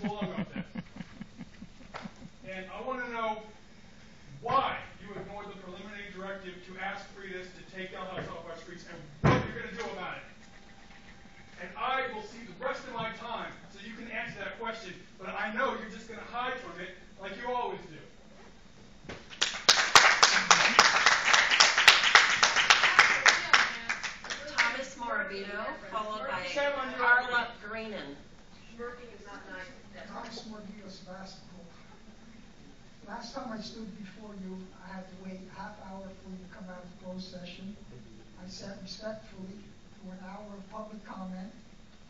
go along with this. And I want to know why you ignored the preliminary directive to ask Fridas to take Dalhouse off our streets and what you're going to do about it. And I will see the rest of my time so you can answer that question, but I know you're just going to hide from it like you always do. Thomas Morabito, followed by Carla Greenan. Smirking is not nice. Thomas Morabito, Sebastopol. Last time I stood before you, I had to wait a half hour for you to come out of closed session. I sat respectfully for an hour of public comment,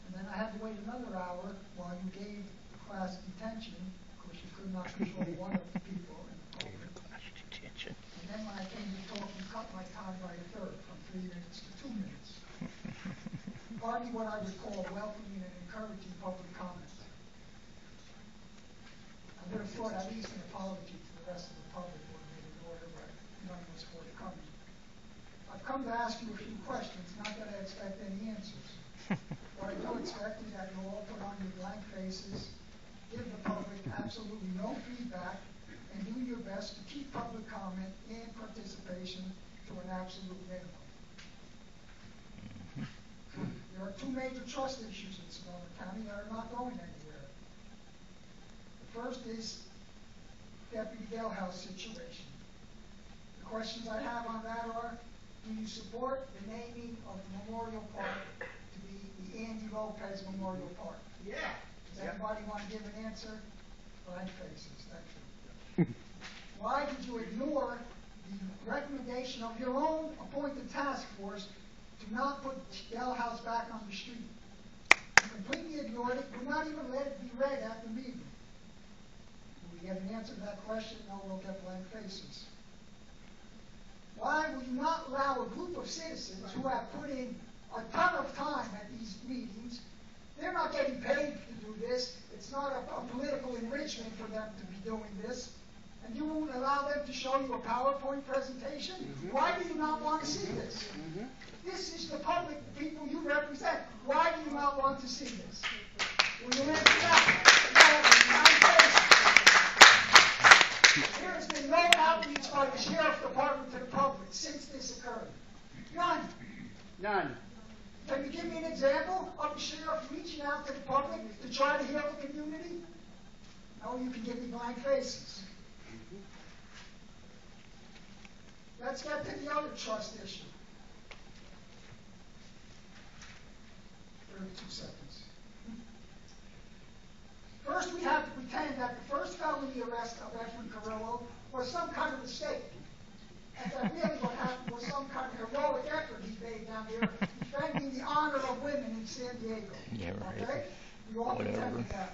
and then I had to wait another hour while you gave the class detention, because you could not control one of the people in the public. And then when I came to talk, you cut my time by a third, from 3 minutes to 2 minutes. Hardly what I would call welcoming and encouraging public comment. I would have thought at least an apology to the rest of the public would have been in order, but none was forthcoming. I've come to ask you a few questions, not that I expect any answers. What I do expect is that you'll all put on your blank faces, give the public absolutely no feedback, and do your best to keep public comment and participation to an absolute minimum. There are 2 major trust issues in Sonoma County that are not going anywhere. The first is Deputy Dalhouse situation. The questions I have on that are, do you support the naming of the Memorial Park to be the Andy Lopez Memorial Park? Yeah. Does anybody want to give an answer? Blank faces, thank you. Why did you ignore the recommendation of your own appointed task force to not put Dalhouse back on the street? You completely ignored it, would not even let it be read at the meeting. Will we get an answer to that question? No, we'll get blank faces. Why will you not allow a group of citizens who have put in a ton of time at these meetings? They're not getting paid to do this. It's not a political enrichment for them to be doing this. And you won't allow them to show you a PowerPoint presentation? Why do you not want to see this? This is the public, the people you represent. Why do you not want to see this? Will you answer that? There has been no outreach by the Sheriff's Department to the public since this occurred. None. None. Can you give me an example of the sheriff reaching out to the public to try to heal the community? No, you can give me blank faces. Let's get to the other trust issue. 32 seconds. First, we have to pretend that the first felony arrest of Efren Carrillo was some kind of mistake. And that really what happened was some kind of heroic effort he made down there defending the honor of women in San Diego. Yeah, right. Okay? We all pretended that.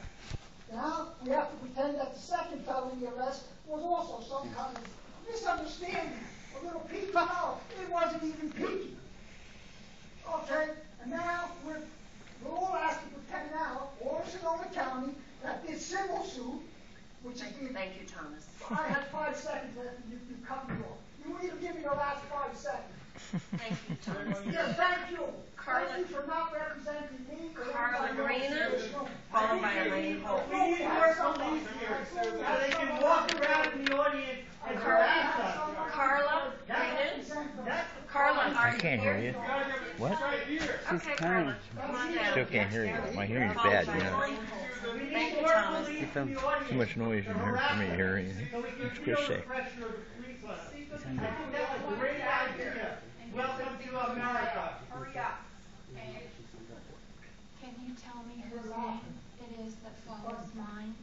Now, we have to pretend that the second felony arrest was also some kind of misunderstanding. A little peeking. No, it wasn't even peeking. Okay? And now, we're all asked to pretend now, all of Sonoma County, that this civil suit, which is being... Thank you, Thomas. I had 5 seconds left and you cut me off. You won't even give me the last 5 seconds. Thank you, Thomas. Yes, thank you. Carla, thank you for not representing me. Carla Greenan, followed by Elaine Holt. We need more police here so they can walk around in the audience and harass us. Carla Greenan. Carla, are I can't hear you. What? Okay, Carla, come on down. Still can't hear you. My hearing's bad, you know. Thank you, Thomas. If I'm too much noise in here for me to hear anything. What's Chris say? I think that's a great idea. Welcome to America. Hurry up. Can you tell me whose name it is that follows mine?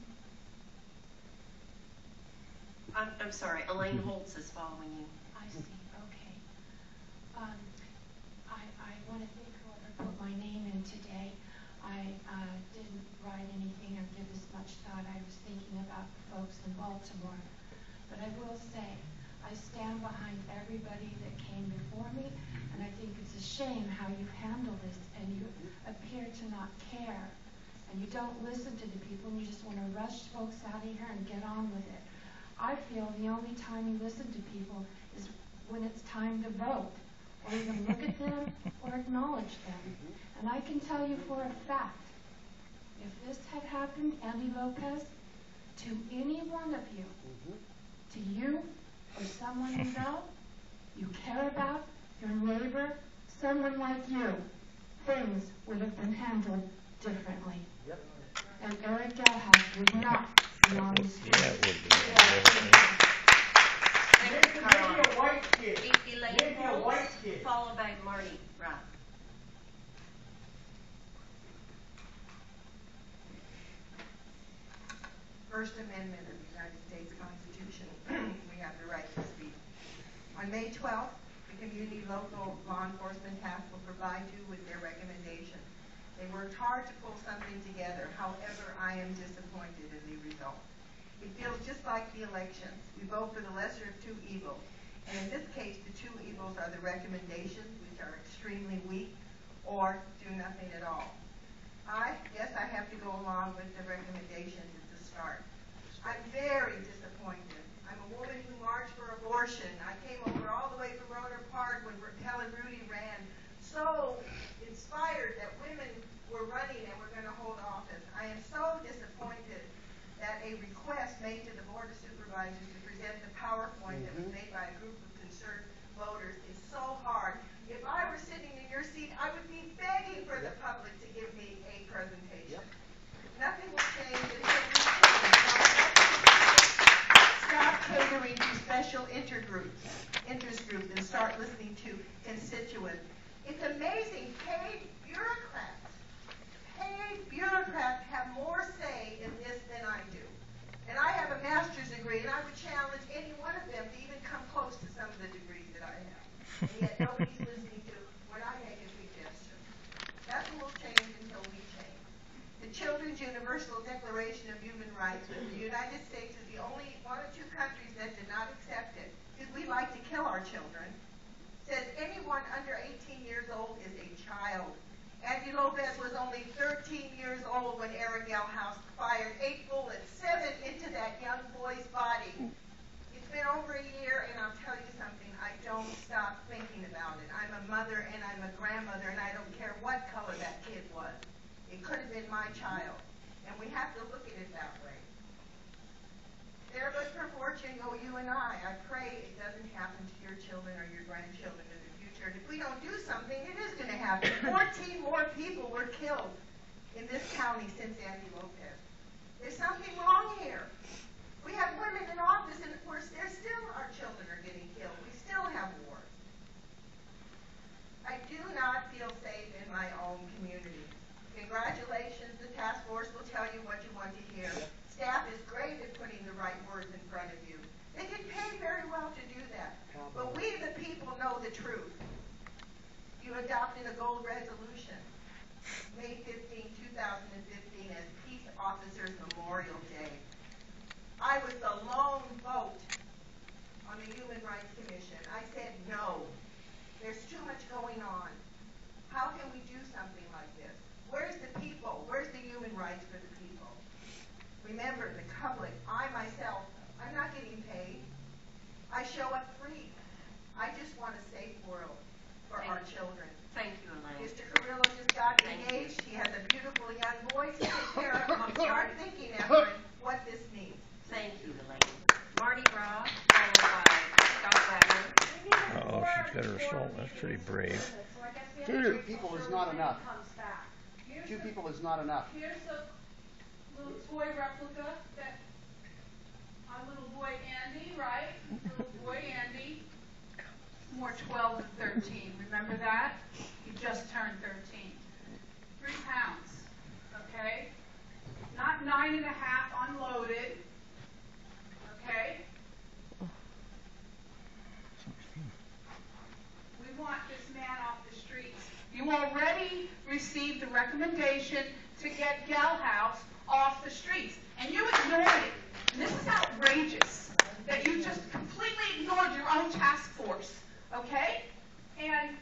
I'm sorry, Elaine Holtz is following you. I see, okay. I want to thank whoever put my name in today. I didn't write anything or give as much thought. I was thinking about the folks in Baltimore. But I will say, I stand behind everybody that came before me, and I think it's a shame how you handle this, and you appear to not care, and you don't listen to the people, and you just want to rush folks out of here and get on with it. I feel the only time you listen to people is when it's time to vote, or even look at them or acknowledge them. And I can tell you for a fact, if this had happened, Andy Lopez, to any one of you, to you or someone you know, you care about, your neighbor, someone like you, things would have been handled differently. Yep. And Eric Gelhaus would not be on the street. Yeah, it would have been different. Thank you, Carla. Maybe a white kid. Elaine Maybe a white Holmes, kid. followed by Marty Roth. First Amendment of the United States Constitution, we have the right to speak. On May 12th, the Community Local Law Enforcement Task will provide you with their recommendation. They worked hard to pull something together. However, I am disappointed in the result. It feels just like the elections. We vote for the lesser of two evils. And in this case, the two evils are the recommendations, which are extremely weak, or do nothing at all. I guess I have to go along with the recommendations at the start. I'm very disappointed. I'm a woman who marched for abortion. I came over all the way from Rohnert Park when Helen Rudy ran, so inspired that women were running and were going to hold office. I am so disappointed that a request made to the Board of Supervisors to present the PowerPoint that was made by a group of concerned voters is so hard. If I were sitting in your seat, I would be begging for the public to give me a presentation. Nothing will change until we stop catering to special interest groups and start listening to constituents. It's amazing. Paid bureaucrats have more say in this than I do. And I have a master's degree, and I would challenge any one of them to even come close to some of the degrees that I have. And yet nobody's listening to when I make a suggestion. Nothing will change until we change. The Children's Universal Declaration of Human Rights, the United States is the only one or two countries that did not accept it, because we like to kill our children, says anyone under 18 years old is a child. Andy Lopez was only 13 years old when Eric Gelhaus fired 8 bullets, 7 into that young boy's body. It's been over a year, and I'll tell you something, I don't stop thinking about it. I'm a mother and I'm a grandmother, and I don't care what color that kid was. It could have been my child, and we have to look at it that way. There goes her fortune, oh, you and I pray it doesn't happen to your children or your grandchildren in the future. And if we don't do something, it is going to happen. 14 more people were killed in this county since Andy Lopez. There's something wrong here. We have women in office, and of course, our children are getting killed. We still have wars. I do not feel safe in my own community. Congratulations, the task force will tell you what you want to hear. Staff is great at putting the right words in front of you. They get paid very well to do that. But we, the people, know the truth. You adopted a gold resolution, May 15, 2015, as Peace Officers Memorial Day. I was the lone vote on the Human Rights Commission. I said no. There's too much going on. How can we do something like this? Where's the people? Where's the human rights for the people? Remember, the public, I myself, I'm not getting paid. I show up free. I just want a safe world for our children. Thank you, Elaine. Mr. Carrillo just got engaged. He has a beautiful young boy to take care of. Start thinking, Evelyn, what this means. Thank you, Elaine. Marty Roth, followed by Scott Wagner. Oh, she's got her assault. That's pretty brave. Two people is not enough. 2 people is not enough. Here's a little toy replica that our little boy Andy, right? Little boy Andy, more 12 than 13. Remember that? He just turned 13. 3 pounds, okay? Not 9.5 unloaded, okay? We want this man off the streets. You already received the recommendation to get Gelhaus off the streets, and you ignored it. And this is outrageous that you just completely ignored your own task force, okay? And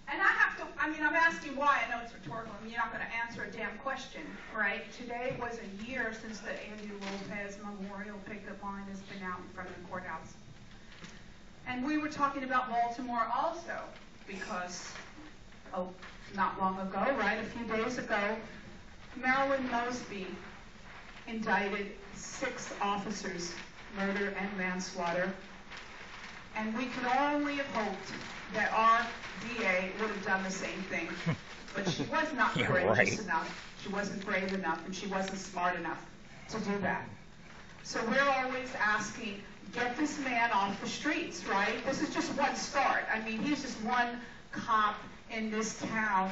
I'm asking why. I know it's rhetorical. You're not going to answer a damn question, right? Today was a year since the Andy Lopez Memorial picket line has been out in front of the courthouse. And we were talking about Baltimore also, because, not long ago, right, a few days ago, Marilyn Mosby indicted 6 officers, murder and manslaughter, and we could only have hoped that our DA would have done the same thing. But she was not Yeah, courageous right. enough, she wasn't brave enough, and she wasn't smart enough to do that. So we're always asking, get this man off the streets, right? This is just one start. I mean, he's just one cop in this town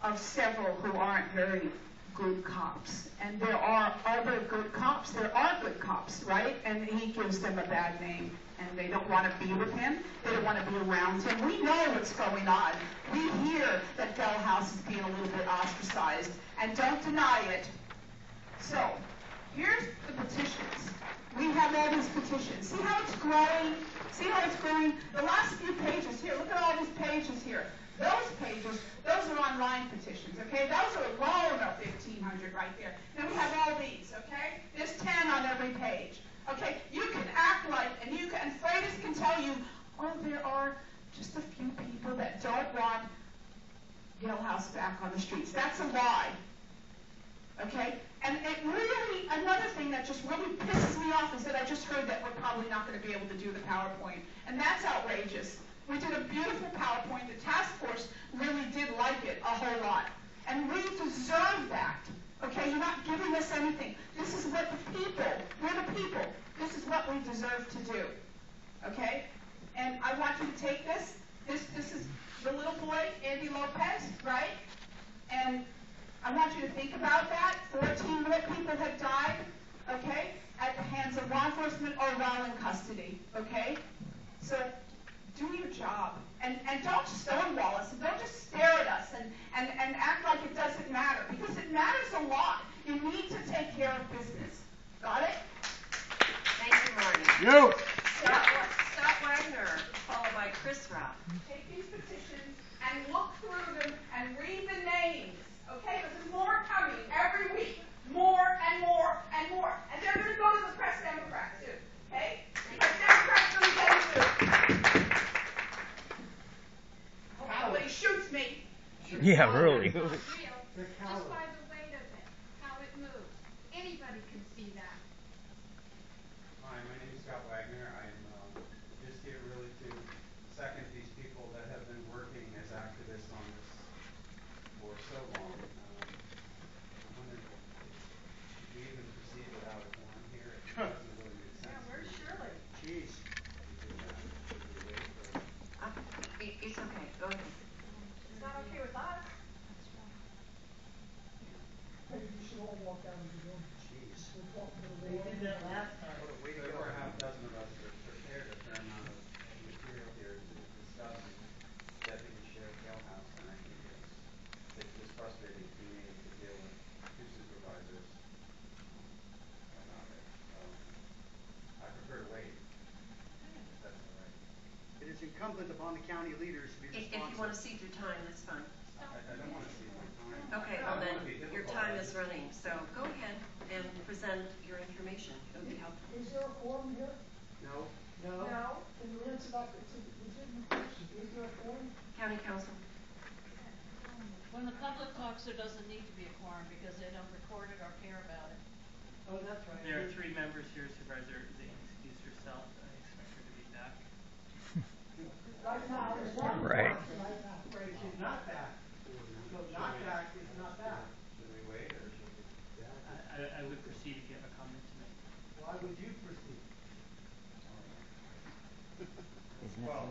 of several who aren't very good cops. And there are other good cops. There are good cops, right? And he gives them a bad name. And they don't want to be with him. They don't want to be around him. We know what's going on. We hear that Bell House is being a little bit ostracized. And don't deny it. So, here's the petitions. We have all these petitions. See how it's growing? See how it's growing? The last few pages here, look at all these pages here. Those pages, those are online petitions, okay? Those are alone of 1,500 right there. Then we have all these, okay? There's 10 on every page. Okay, you can act like, and Freitas can tell you, oh, there are just a few people that don't want Yale House back on the streets. That's a lie. Okay? And it really, another thing that just really pisses me off is that I just heard that we're probably not going to be able to do the PowerPoint. And that's outrageous. We did a beautiful PowerPoint. The task force really did like it a whole lot. And we deserve that. Okay? You're not giving us anything. This is what the people, we're the people. This is what we deserve to do. Okay? And I want you to take this. This is the little boy, Andy Lopez, right? And I want you to think about that. 14 more people have died, okay, at the hands of law enforcement or while in custody, okay? So do your job. And don't stonewall us, and don't just stare at us and act like it doesn't matter, because it matters a lot. You need to take care of business. Got it? Thank you, Marty. You. Scott Wagner, followed by Chris Rock. Take these petitions and look through them and read the names, okay? But there's more coming every week. More and more and more. And they're going to go to the press Democrats, too, okay? Because Democrats going to get it, too. Nobody shoots me. Yeah, really. It's not real, just by the weight of it, how it moves. Anybody can see that. Hi, my name is Scott Wagner. I'm just here really to second these people that have been working as activists on this for so long. I wonder, should we even proceed without a quorum here? It doesn't really make sense. Yeah, where's Shirley? Jeez. Should we wait for? It's okay, go ahead. It's not okay with us. Maybe you should all walk out of the room. Jeez. We'll talk to the We did that last time. There were a half dozen of us that prepared a fair amount of material here to discuss deputy sheriff jailhouse, and I think it's just frustrating to me to deal with 2 supervisors about it. So I prefer to wait, if that's all right. It is incumbent upon the county leaders to be If responsible. you want to cede your time, that's fine. I don't want to see my time. Okay, I well don't then, wanna be your difficult. time is running, so go ahead and present your information. It would be helpful. Is there a quorum here? No. No. No? Can you answer that? It's a legitimate question. Is there a quorum? County Council. When the public talks, there doesn't need to be a quorum because they don't record it or care about it. Oh, that's right. There are 3 members here. Supervisor Zane excused herself. I expect her to be back. Right now, there's one. Right. Right now. Right, she's not back. So not back is not back. Should we wait, or should we? I would proceed if you have a comment to make. Why would you proceed? Well,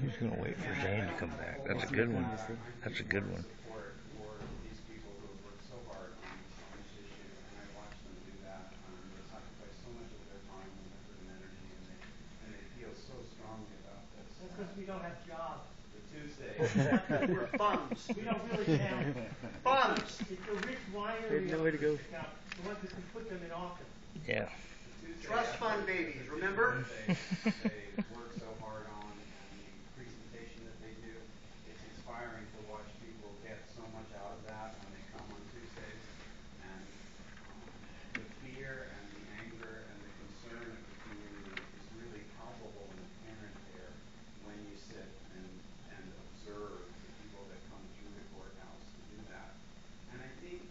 Who's going to wait for Zane to come back? That's a good one. That's a good one. Support for these people who have worked so hard on this issue, and I watched them do that. They sacrifice so much of their time and effort and energy, and they feel so strongly about this. That's because we don't have jobs. The Tuesday. We're bums. We don't really count. Bums. It's the rich winery. There's nowhere to go. Count. The ones that can put them in office. Yeah. Trust fund babies, remember? They work so hard on, and the presentation that they do, it's inspiring to watch people get so much out of that when they come on Tuesdays. And the fear and the anger and the concern of the community is really palpable and apparent there when you sit and observe the people that come through the courthouse to do that. And I think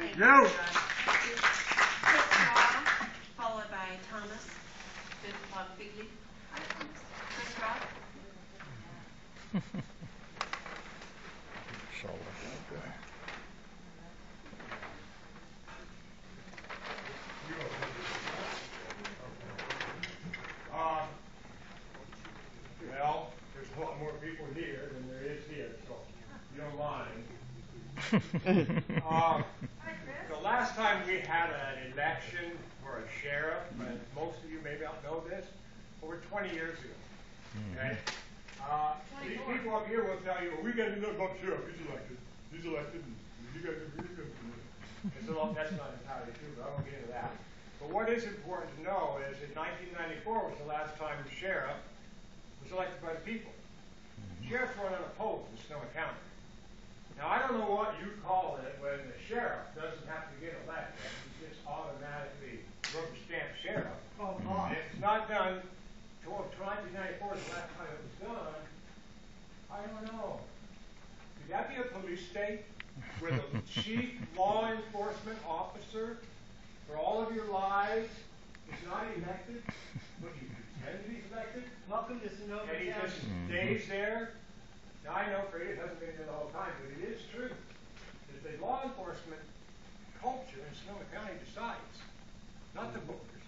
Thank No. you, Josh. Chris Raw, followed by Thomas. Biggie. Chris Raw. Well, there's a lot more people here than there is here, so if you don't mind. The last time we had an election for a sheriff, and most of you may not know this, over 20 years ago. Okay? These people up here will tell you, well, we got to know about sheriff. He's elected. And you guys are really good for him. And so that's not entirely true, but I won't get into that. But what is important to know is in 1994 was the last time the sheriff was elected by the people. Sheriffs weren't unopposed in Sonoma County. Now, I don't know what you call it when the sheriff doesn't have to get elected. He's just automatically rubber stamp sheriff. And it's not done until 1994 is the last time it was done. I don't know. Could that be a police state where the chief law enforcement officer for all of your lives is not elected, but you pretend to be elected? Welcome to Sonoma And he just stays there? Now, I know Fred, it hasn't been done all the time, but it is true that the law enforcement culture in Sonoma County decides, not the voters,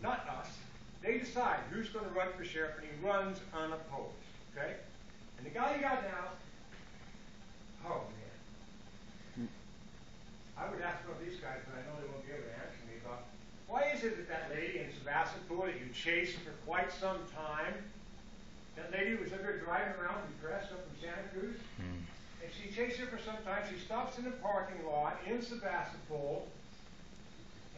not us. They decide who's going to run for sheriff, and he runs unopposed. Okay? And the guy you got now, oh man. I would ask one of these guys, but I know they won't be able to answer me, about why is it that lady in Sebastopol that you chased for quite some time, that lady was ever driving around depressed up from Santa Cruz, and she chased her for some time. She stops in the parking lot in Sebastopol,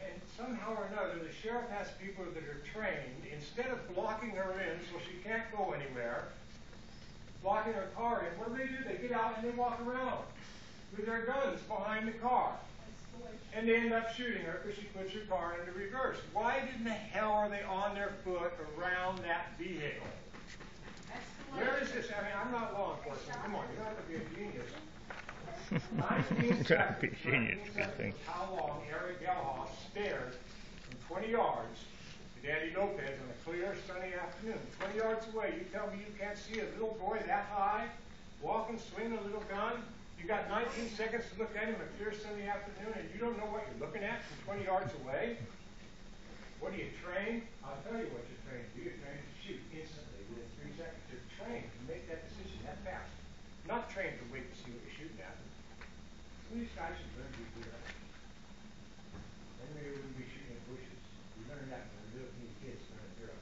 and somehow or another, the sheriff has people that are trained, instead of blocking her in so she can't go anywhere, blocking her car in, what do? They get out and they walk around with their guns behind the car. And they end up shooting her because she puts her car into reverse. Why in the hell are they on their foot around that vehicle? Where is this? I mean, I'm not law enforcement. Come on, you don't have to be a genius. 19 seconds. 19 seconds. How long Eric Gelhoff stared from 20 yards to Danny Lopez on a clear, sunny afternoon. 20 yards away, you tell me you can't see a little boy that high, walking, swinging a little gun? You got 19 seconds to look at him on a clear, sunny afternoon, and you don't know what you're looking at from 20 yards away? What are you trained? I'll tell you what you're trained to do. You're trained to shoot instantly within 3 seconds. You're trained to make that decision that fast. Not trained to wait to see what you're shooting at. Some of these guys should learn to be good at it. Then maybe we wouldn't be shooting in bushes. We learned that when we were little kids learning to drill.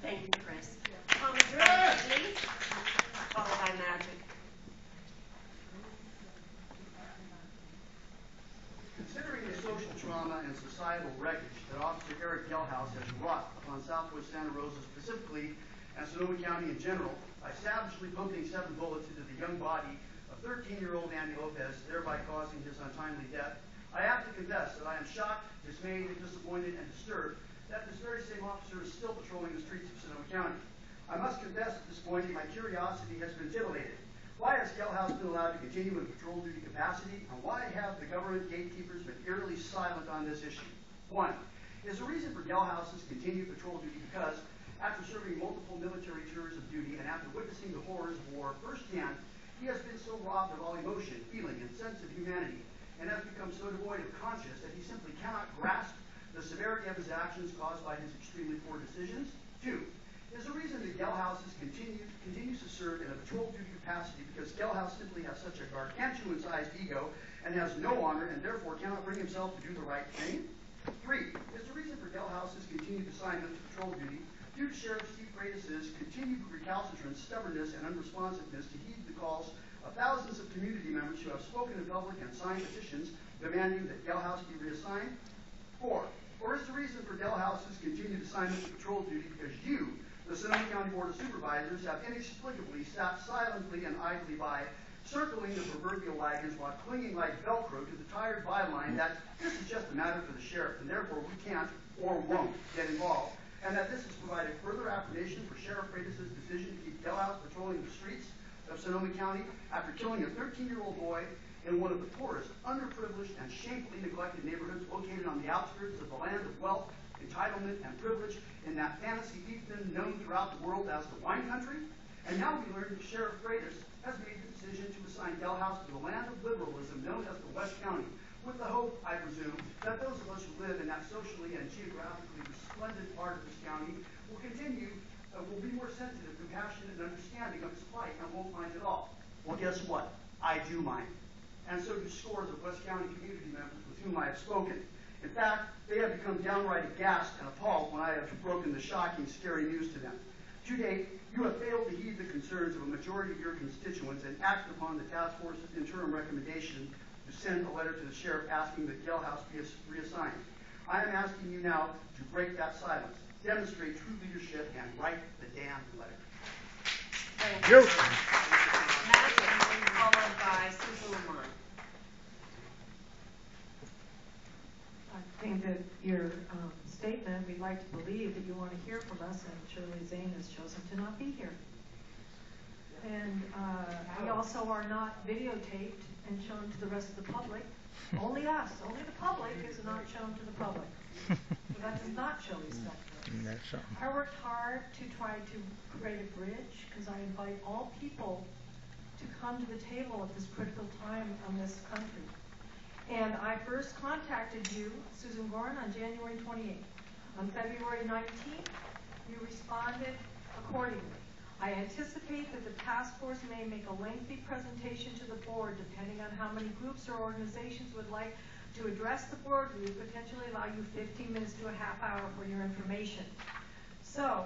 Thank you, Chris. Thomas, please. Followed by Magic. Considering the social trauma and societal wreckage that Officer Eric Gelhouse has wrought upon Southwest Santa Rosa specifically and Sonoma County in general, by savagely pumping 7 bullets into the young body of 13-year-old Andy Lopez, thereby causing his untimely death, I have to confess that I am shocked, dismayed, and disappointed and disturbed that this very same officer is still patrolling the streets of Sonoma County. I must confess at this point that my curiosity has been titillated. Why has Gelhouse been allowed to continue in patrol duty capacity, and why have the government gatekeepers been eerily silent on this issue? 1. Is the reason for Gelhouse's continued patrol duty because, after serving multiple military tours of duty and after witnessing the horrors of war firsthand, he has been so robbed of all emotion, feeling, and sense of humanity, and has become so devoid of conscience that he simply cannot grasp the severity of his actions caused by his extremely poor decisions? 2. Is the reason that Gelhouse continues to serve in a patrol duty capacity because Gelhouse simply has such a gargantuan-sized ego and has no honor and therefore cannot bring himself to do the right thing? 3. Is the reason for Gelhouse's continued assignment to patrol duty due to Sheriff Steve Freitas' continued recalcitrance, stubbornness, and unresponsiveness to heed the calls of thousands of community members who have spoken in public and signed petitions demanding that Gelhouse be reassigned? 4. Or is the reason for Gelhouse's continued assignment to patrol duty because you, the Sonoma County Board of Supervisors, have inexplicably sat silently and idly by, circling the proverbial wagons while clinging like Velcro to the tired byline that this is just a matter for the sheriff and therefore we can't or won't get involved, and that this has provided further affirmation for Sheriff Freitas' decision to keep Gelhouse patrolling the streets of Sonoma County after killing a 13-year-old boy in one of the poorest, underprivileged, and shamefully neglected neighborhoods located on the outskirts of the land of wealth, entitlement, and privilege in that fantasy fiefdom known throughout the world as the wine country. And now we learn that Sheriff Freitas has made the decision to assign Delhouse to the land of liberalism known as the West County, with the hope, I presume, that those of us who live in that socially and geographically resplendent part of this county will be more sensitive, compassionate, and understanding of its plight and won't mind at all. Well, guess what? I do mind. And so do scores of West County community members with whom I have spoken. In fact, they have become downright aghast and appalled when I have broken the shocking, scary news to them. To date, you have failed to heed the concerns of a majority of your constituents and acted upon the task force's interim recommendation to send a letter to the sheriff asking that Delhouse be reassigned. I am asking you now to break that silence, demonstrate true leadership, and write the damn letter. Thank you. Magic, followed by Susan Lamont. I think that your statement, we'd like to believe that you want to hear from us, and Shirley Zane has chosen to not be here. And we also are not videotaped and shown to the rest of the public. Only us, only the public is not shown to the public. So that does not show respect for us. I worked hard to try to create a bridge because I invite all people to come to the table at this critical time in this country. And I first contacted you, Susan Gorin, on January 28th. On February 19th, you responded accordingly. I anticipate that the task force may make a lengthy presentation to the board, depending on how many groups or organizations would like to address the board. We would potentially allow you 15 minutes to a half hour for your information. So,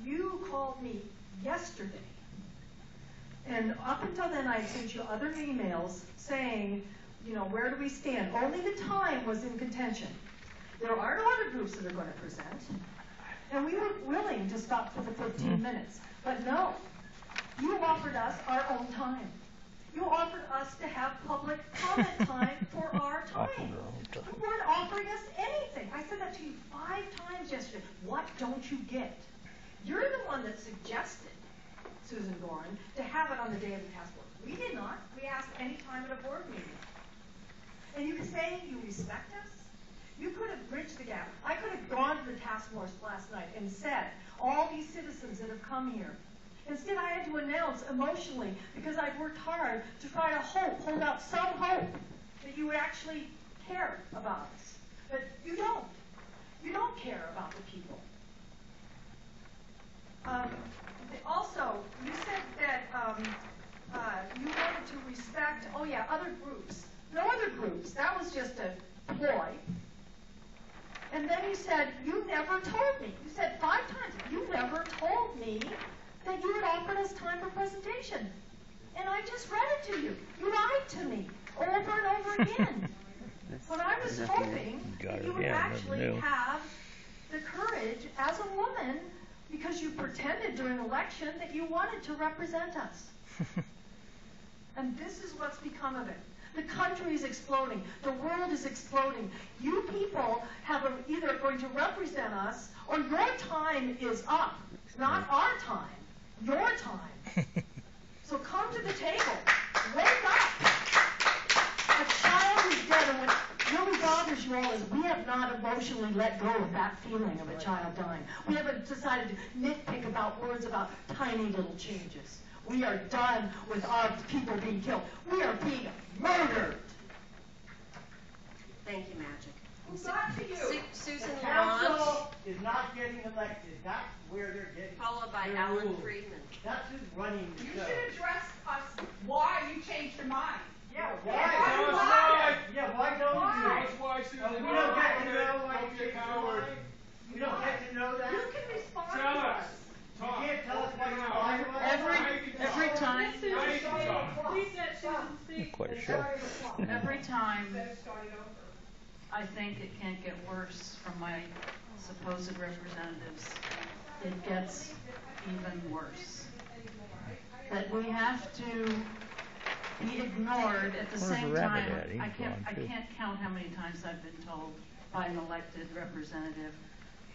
you called me yesterday. And up until then, I had sent you other emails saying, you know, where do we stand? Only the time was in contention. There are no other groups that are going to present. And we were willing to stop for the 15 minutes. But no, you offered us our own time. You offered us to have public comment time for our time. You weren't offering us anything. I said that to you 5 times yesterday. What don't you get? You're the one that suggested, Susan Gorin, to have it on the day of the task force. We did not. We asked any time at a board meeting. And you can say you respect us. You could have bridged the gap. I could have gone to the task force last night and said, all these citizens that have come here. Instead, I had to announce emotionally, because I'd worked hard to try to hold out some hope that you would actually care about us. But you don't. You don't care about the people. Also, you said that you wanted to respect, other groups. No other groups. That was just a ploy. And then you said, you never told me. You said 5 times, you never told me that you had offered us time for presentation. And I just read it to you. You lied to me over and over again. But I was hoping that you would actually have the courage as a woman, because you pretended during election that you wanted to represent us. And this is what's become of it. The country is exploding. The world is exploding. You people have either going to represent us, or your time is up. It's not our time. Your time. So come to the table. Wake up. A child is dead, and what really bothers you all is we have not emotionally let go of that feeling of a child dying. We haven't decided to nitpick about words about tiny little changes. We are done with our people being killed. We are being murdered. Thank you, Magic. Who's not to you? Susan the Lamont. council is not getting elected. That's where they're getting. Followed by their Alan rules. Friedman. That's who's running the You show. should address us why you changed your mind. Yeah, Why? why? Yeah, why don't Why? you? That's why, Susan. We don't get to know why Don't you be a changed your coward. mind. We don't get to know that. You can respond Tell to us. us. You Talk. can't tell us why you Now. lied to us. Every time, Now you can talk. please let Susan speak. Quite a show. Every time, Instead of starting over. I think it can't get worse from my supposed representatives. It gets even worse. That we have to be ignored at the Where's same the rabbit time. at? He's I gone, too. can't count how many times I've been told by an elected representative,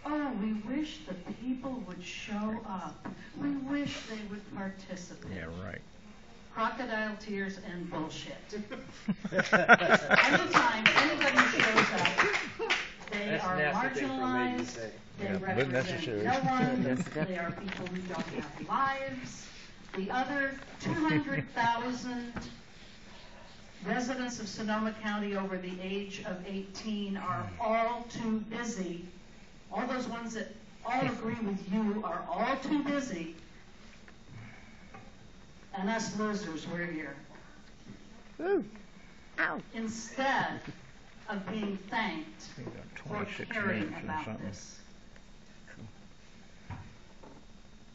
oh, we wish the people would show up. We wish they would participate. Yeah, right. crocodile tears and bullshit. Anytime anybody shows up, they are marginalized, they represent no one, they are people who don't have lives. The other 200,000 residents of Sonoma County over the age of 18 are all too busy. All those ones that all agree with you are all too busy. And us losers, we're here. Ooh. Ow. Instead of being thanked for caring about this.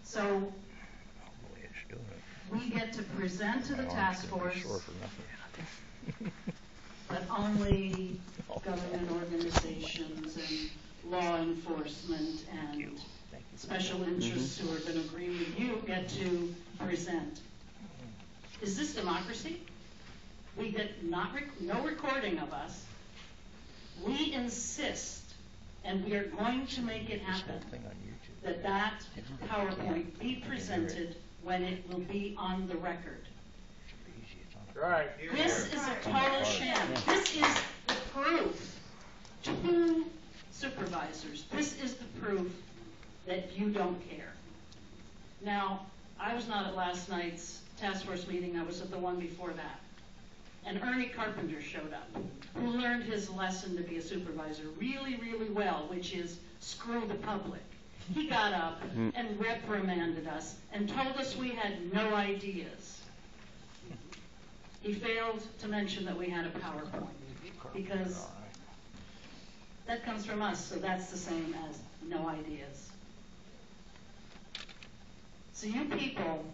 So we get to present to the task force, but only government organizations and law enforcement and special interests who are going to agree with you get to present. Is this democracy? We get no recording of us. We insist, and we are going to make it happen, that PowerPoint be presented when it will be on the record. Right. This is a total sham. This is the proof to supervisors. This is the proof that you don't care. Now, I was not at last night's task force meeting. I was at the one before that. And Ernie Carpenter showed up, who learned his lesson to be a supervisor really, really well, which is screw the public. He got up and reprimanded us and told us we had no ideas. He failed to mention that we had a PowerPoint, because that comes from us, so that's the same as no ideas. So you people,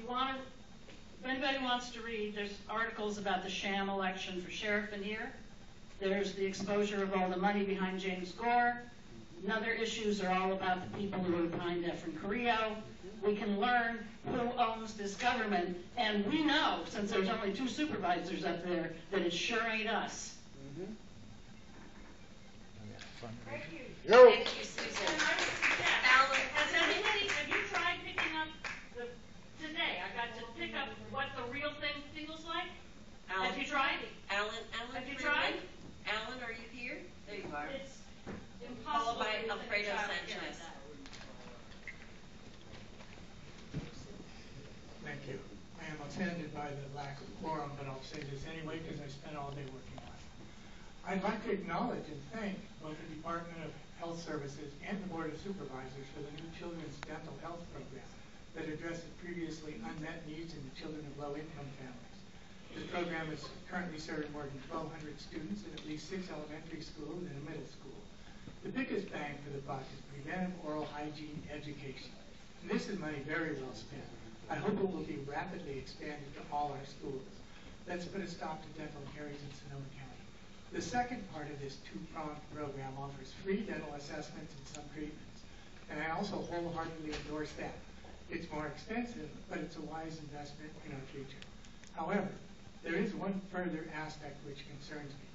if anybody wants to read, there's articles about the sham election for sheriff in here. There's the exposure of all the money behind James Gore. And other issues are all about the people who are behind Efren Carrillo. We can learn who owns this government, and we know, since there's only 2 supervisors up there, that it sure ain't us. Thank you. Thank you, Susan. Alan, have you tried picking up today? I got to pick up what the real thing feels like. Alan, have you tried? Alan, have you tried? Alan, are you here? There you are. It's impossible. Followed by Alfredo Sanchez. Thank you. I am offended by the lack of quorum, but I'll say this anyway because I spent all day working on it. I'd like to acknowledge and thank both the Department of Health Services and the Board of Supervisors for the new Children's Dental Health Program that addresses previously unmet needs in the children of low-income families. This program is currently serving more than 1,200 students in at least 6 elementary schools and a middle school. The biggest bang for the buck is preventive oral hygiene education. And this is money very well spent. I hope it will be rapidly expanded to all our schools. Let's put a stop to dental caries in Sonoma County. The second part of this 2-pronged program offers free dental assessments and some treatments. And I also wholeheartedly endorse that. It's more expensive, but it's a wise investment in our future. However, there is one further aspect which concerns me.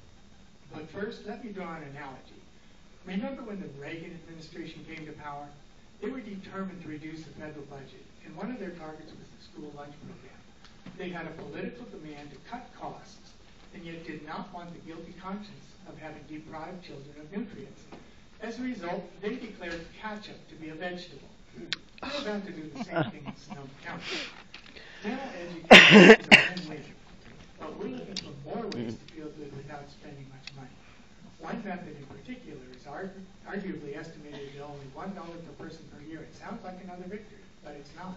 But first, let me draw an analogy. Remember when the Reagan administration came to power? They were determined to reduce the federal budget, and one of their targets was the school lunch program. They had a political demand to cut costs, and yet did not want the guilty conscience of having deprived children of nutrients. As a result, they declared ketchup to be a vegetable. We're about to do the same thing in Sonoma County. Dental education is a win-win, but we're looking for more ways to feel good without spending much money. One method in particular is arguably estimated at only $1 per person per year. It sounds like another victory, but it's not.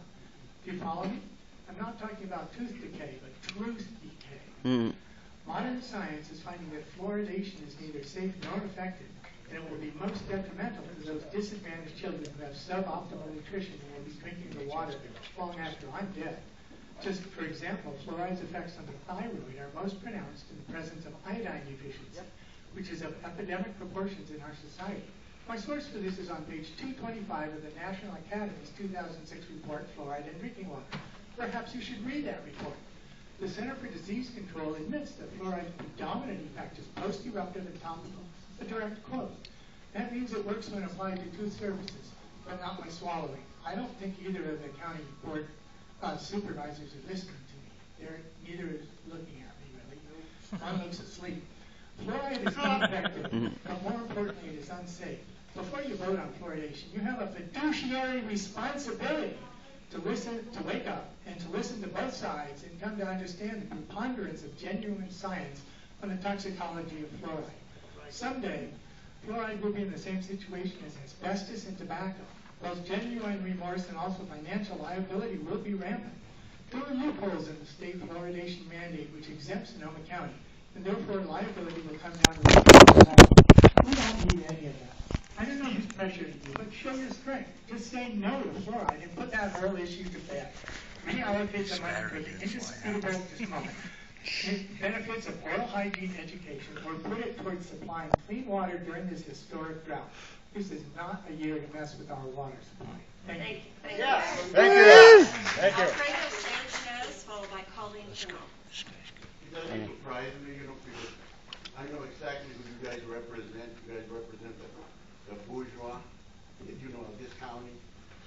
Do you follow me? I'm not talking about tooth decay, but truth decay. Modern science is finding that fluoridation is neither safe nor effective, and it will be most detrimental to those disadvantaged children who have suboptimal nutrition and will be drinking the water long after I'm dead. Just for example, fluoride's effects on the thyroid are most pronounced in the presence of iodine deficiency, which is of epidemic proportions in our society. My source for this is on page 225 of the National Academy's 2006 report, Fluoride in Drinking Water. Perhaps you should read that report. The Center for Disease Control admits that fluoride's predominant effect is post-eruptive and topical, a direct quote. That means it works when applied to tooth surfaces, but not when swallowing. I don't think either of the county board supervisors are listening to me. Neither is looking at me, really. One looks asleep. Fluoride is ineffective, but more importantly, it is unsafe. Before you vote on fluoridation, you have a fiduciary responsibility to listen, to wake up, and to listen to both sides and come to understand the preponderance of genuine science on the toxicology of fluoride. Someday, fluoride will be in the same situation as asbestos and tobacco. Both genuine remorse and also financial liability will be rampant. There are loopholes in the state fluoridation mandate which exempts Sonoma County, and therefore liability will come down to the We don't need any of that. I don't know who's pressuring you, but show your strength. Just say no to fluoride and put that whole issue to bed. Reallocate the money for the indisputable benefits of oral hygiene education, or put it towards supplying clean water during this historic drought. This is not a year to mess with our water supply. Thank you. Thank Yes. you. Thank you. Thank you. Alfredo Sanchez, followed by Colleen Snow. It doesn't surprise me, because I know exactly who you guys represent. You guys represent the bourgeois, of this county.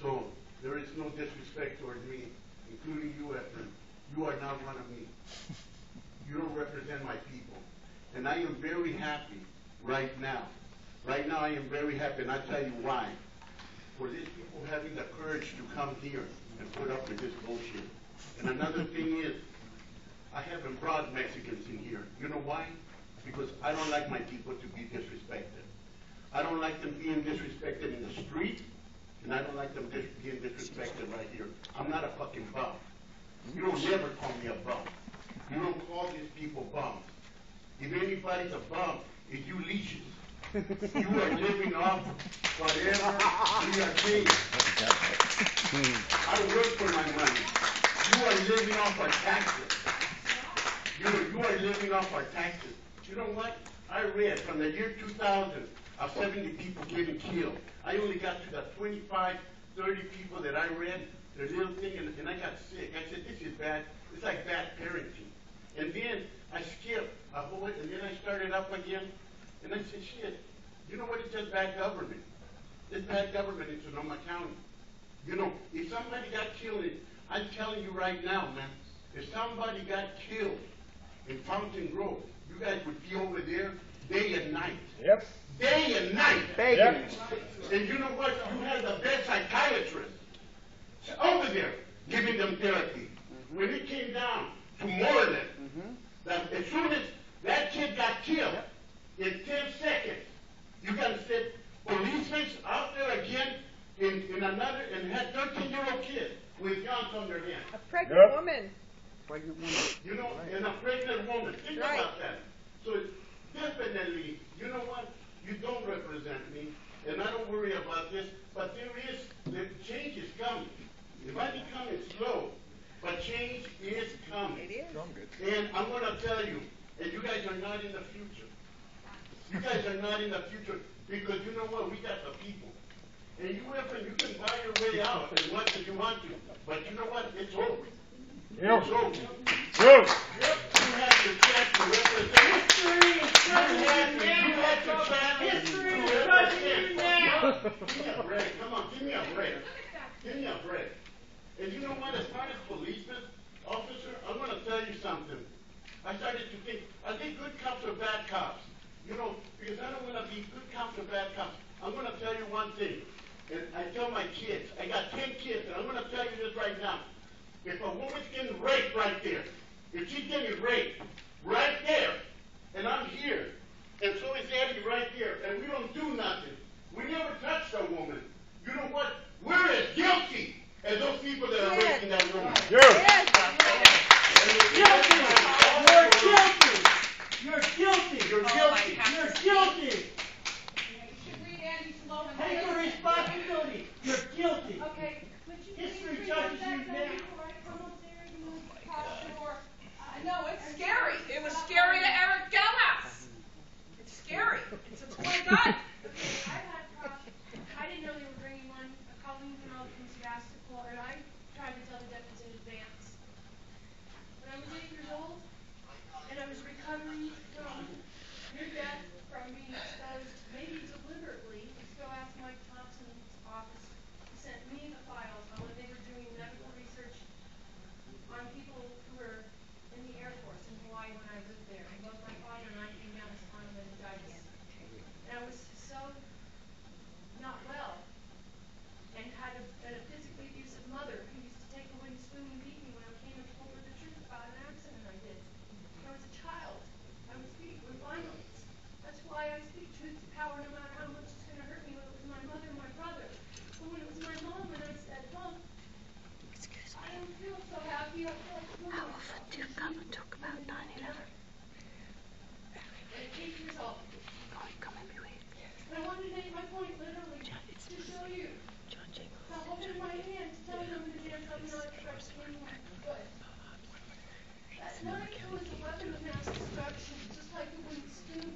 So there is no disrespect towards me, including you, Efren. You are not one of me. You don't represent my people. And I am very happy right now. Right now I am very happy, and I'll tell you why. For these people having the courage to come here and put up with this bullshit. And another thing is, I haven't brought Mexicans in here. You know why? Because I don't like my people to be disrespected. I don't like them being disrespected in the street, and I don't like them being disrespected right here. I'm not a fucking bum. You don't ever call me a bum. You don't call these people bums. If anybody's a bum, it's you leeches. You are living off whatever we are paying. I work for my money. You are living off our taxes. You are living off our taxes. You know what? I read from the year 2000 of 70 people getting killed. I only got to the 25, 30 people that I read, their little thing, and I got sick. I said, this is bad. It's like bad parenting. And then I skipped a whole, and then I started up again, and I said, shit, you know what? It's just bad government. It's bad government in Sonoma County. If somebody got killed, I'm telling you right now, man, if somebody got killed in Fountain Grove, you guys would be over there day and night. Yep. Day and night. Yep. And you know what? You had the best psychiatrist over there giving them therapy. When it came down to Moreland, that as soon as that kid got killed, in 10 seconds, you got to sit policemen out there again in another, and had 13-year-old kids with guns on their hands. A pregnant woman. And a pregnant woman. Think about that. So definitely, you know what? You don't represent me, and I don't worry about this, but the change is coming. It might be coming slow, but change is coming. It is. And I'm going to tell you, and you guys are not in the future. You guys are not in the future, because you know what? We got the people. And you can buy your way out as much as you want to, but you know what? It's over. Yep. It's over. Yep. You have to chance to represent. You have to chance to represent. Give me a break. Come on, give me a break. Give me a break. And you know what? As far as policemen, officer, I'm going to tell you something. I started to think, are they good cops or bad cops? Because I don't want to be good cops or bad cops. I'm going to tell you one thing. And I tell my kids, I got 10 kids, and I'm going to tell you this right now. If a woman's getting raped right there, if she's getting raped right there, and I'm here, and so is Eddie right there, and we don't do nothing, we never touched a woman, you know what? We're as guilty as those people that are raping that woman. You're guilty. You're guilty. You're guilty. Take your responsibility. You're guilty. Okay, would you History please judges read you that now. before I come up there and move across the door? No, it's scary. It was scary to Eric Gellas. It's scary. It's a toy gun. I had I didn't know they were bringing one. Colleen went out enthusiastical, and I tried to tell the deputies in advance. When I was 8 years old, and I was recovering from near death from being exposed, maybe deliberately. Just go ask Mike Thompson's office. He sent me the file touch anyone who could. That knife was a weapon of mass destruction, just like the wooden spoon.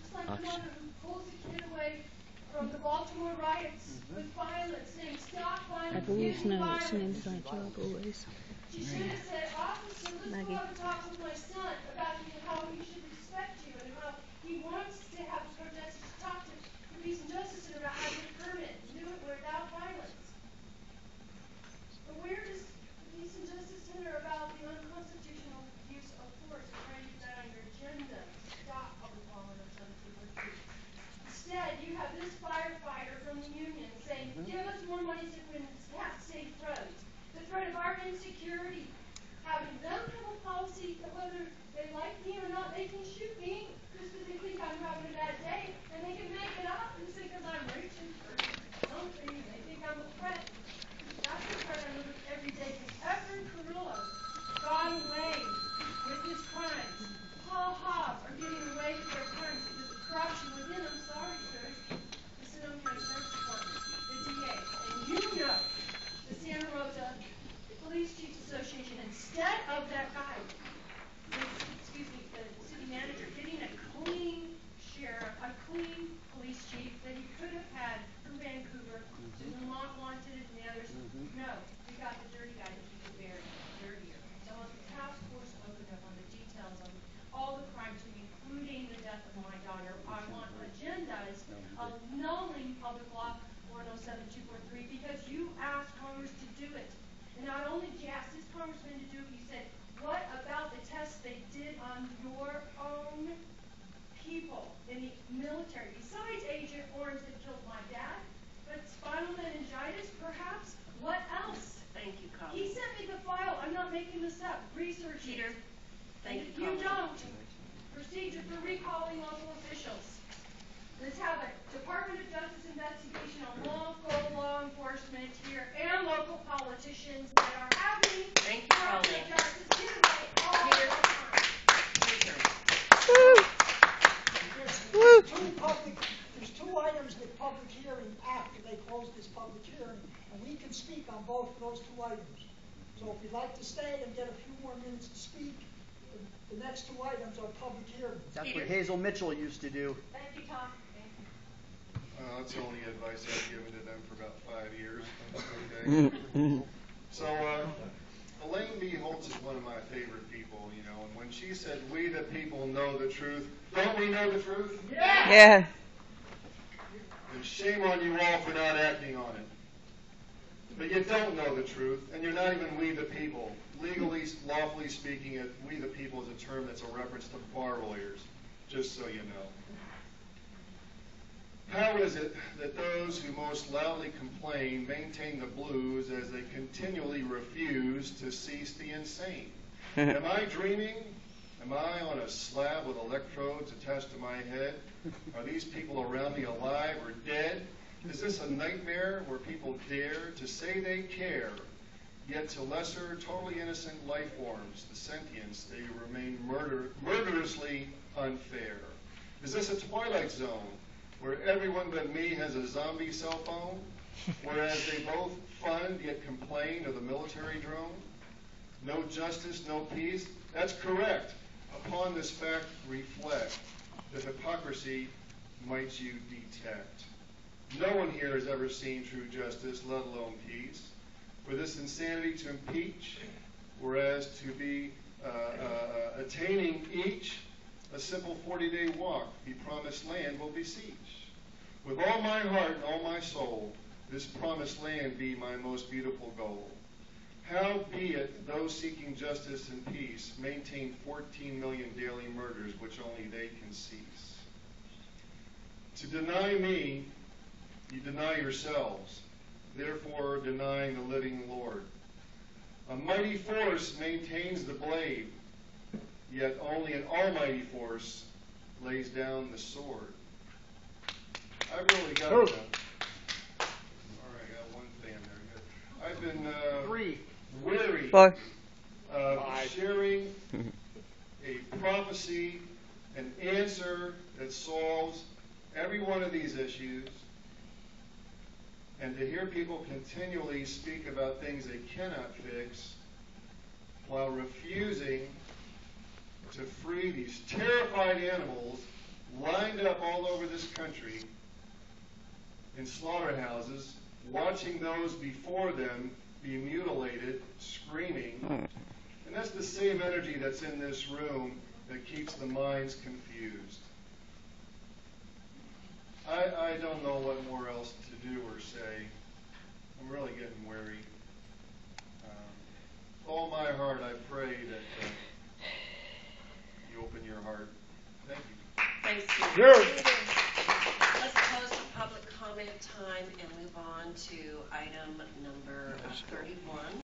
Just like the mother who pulls a kid away from the Baltimore riots with violence, saying, "Stop violence, using violence." She should have said, "Officer, let's go out and talk with my son about how he should respect you and how he wants to have a protest. To talk to the Peace and Justice Center about having a permit and do it without violence." But where does the Peace and Justice Center about the unconstitutional use of force? Or try to use that on your agenda to stop public law 107-243. Instead, you have this firefighter from the union saying, "Give us more money so we can have safe roads." The threat of our insecurity, having them have a policy that whether they like me or not, they can shoot me just because they think I'm having a bad day, and they can make it up and say because I'm reaching for something, they think I'm a threat. That's the threat I live with every day. Because Efren Carrillo got away with his crimes. Paul Hobbs are getting away with their crimes because of corruption within, I'm sorry, sirs, the Sonoma County Sheriff's Department, the DA, and you know the Santa Rosa Police Chiefs Association, instead of that guy, the city manager, getting a clean sheriff, a clean police chief that he could have had from Vancouver, the Lamont wanted it and the others. No, we got the dirty guy that he was very dirtier. So I want the task force to open up on the details of all the crimes, including the death of my daughter. I want agendas of nulling public law 107-243 because you asked Congress to do it. And not only did you ask this congressman to do it, you said, what about the tests they did on your own people in the military? Besides Agent Orange that killed my dad, but spinal meningitis, perhaps? What else? Thank you, Colin. He sent me the file. I'm not making this up. Research Peter, it. thank And you, if you Colin. don't, procedure for recalling local officials. Let's have a Department of Justice investigation on local law enforcement here and local politicians that are having Thank you, Department Colin. of Justice get away all Peter. the time. There's two items with public hearing after they close this public hearing, and we can speak on both of those two items. So if you'd like to stay and get a few more minutes to speak, the next two items are public hearings. That's what Hazel Mitchell used to do. Thank you, Tom. That's the only advice I've given to them for about 5 years. Okay. So, Elaine B. Holtz is one of my favorite people, you know, and when she said, "We the people know the truth," don't we know the truth? Yeah. And shame on you all for not acting on it. But you don't know the truth, and you're not even we the people. Legally, lawfully speaking, we the people is a term that's a reference to bar lawyers, just so you know. How is it that those who most loudly complain maintain the blues as they continually refuse to cease the insane? Am I dreaming? Am I on a slab with electrodes attached to my head? Are these people around me alive or dead? Is this a nightmare where people dare to say they care, yet to lesser, totally innocent life forms, the sentience, they remain murderously unfair? Is this a twilight zone where everyone but me has a zombie cell phone, whereas they both fund yet complain of the military drone? No justice, no peace? That's correct. Upon this fact reflect, the hypocrisy might you detect. No one here has ever seen true justice, let alone peace. For this insanity to impeach, whereas to be attaining each a simple 40-day walk, the promised land will beseech. With all my heart and all my soul, this promised land be my most beautiful goal. How be it those seeking justice and peace maintain 14 million daily murders which only they can cease? To deny me, you deny yourselves, therefore denying the living Lord. A mighty force maintains the blade, yet only an almighty force lays down the sword. I've really got all right, I got one thing there. I've been weary of sharing a prophecy, an answer that solves every one of these issues, And to hear people continually speak about things they cannot fix while refusing to free these terrified animals lined up all over this country in slaughterhouses, watching those before them be mutilated, screaming. And that's the same energy that's in this room that keeps the minds confused. I don't know what more else to do or say. I'm really getting weary. With all my heart, I pray that you open your heart. Thank you. Thanks, Steve. Sure. Let's close the public comment time and move on to item number 31.